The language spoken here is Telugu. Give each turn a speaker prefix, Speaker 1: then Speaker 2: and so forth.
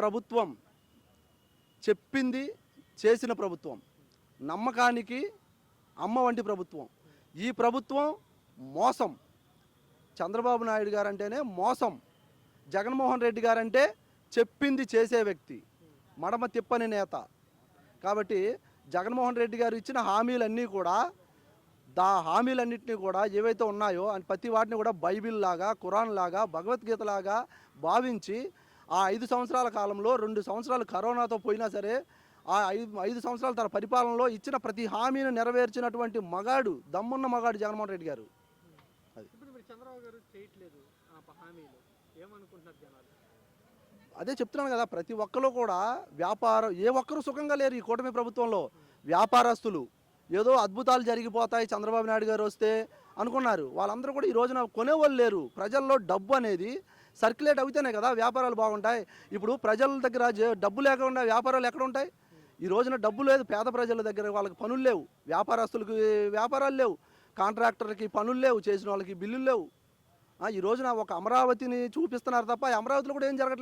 Speaker 1: ప్రభుత్వం చెప్పింది చేసిన ప్రభుత్వం, నమ్మకానికి అమ్మ వంటి ప్రభుత్వం. ఈ ప్రభుత్వం మోసం. చంద్రబాబు నాయుడు గారంటేనే మోసం. జగన్మోహన్ రెడ్డి గారంటే చెప్పింది చేసే వ్యక్తి, మడమ తిప్పని నేత. కాబట్టి జగన్మోహన్ రెడ్డి గారు ఇచ్చిన హామీలన్నీ కూడా హామీలన్నింటినీ కూడా ఏవైతే ఉన్నాయో ప్రతి వాటిని కూడా బైబిల్ లాగా, ఖురాన్ లాగా, భగవద్గీత లాగా భావించి ఆ 5 సంవత్సరాల కాలంలో 2 సంవత్సరాలు కరోనాతో పోయినా సరే ఆ 5 సంవత్సరాల తన పరిపాలనలో ఇచ్చిన ప్రతి హామీని నెరవేర్చినటువంటి మగాడు, దమ్మున్న మగాడు జగన్మోహన్ రెడ్డి గారు.
Speaker 2: అది ఇప్పుడు చంద్రబాబు గారు చేయట్లేదు హామీలు, ఏమనుకుంటున్నారు జనాలు?
Speaker 1: అదే చెప్తున్నాను కదా, ప్రతి ఒక్కరు కూడా ఏ ఒక్కరు సుఖంగా లేరు ఈ కూటమి ప్రభుత్వంలో. వ్యాపారస్తులు ఏదో అద్భుతాలు జరిగిపోతాయి చంద్రబాబు నాయుడు గారు వస్తే అనుకున్నారు. వాళ్ళందరూ కూడా ఈ రోజున కొనేవాళ్ళు లేరు. ప్రజల్లో డబ్బు అనేది సర్క్యులేట్ అవుతేనే కదా వ్యాపారాలు బాగుంటాయి. ఇప్పుడు ప్రజల దగ్గర డబ్బు లేకుండా వ్యాపారాలు ఎక్కడ ఉంటాయి? ఈ రోజున డబ్బు లేదు పేద ప్రజల దగ్గర, వాళ్ళకి పనులు లేవు, వ్యాపారస్తులకు వ్యాపారాలు లేవు, కాంట్రాక్టర్కి పనులు లేవు, చేసిన వాళ్ళకి బిల్లులు లేవు. ఈ రోజున ఒక అమరావతిని చూపిస్తున్నారు తప్ప అమరావతిలో కూడా ఏం జరగట్లేదు.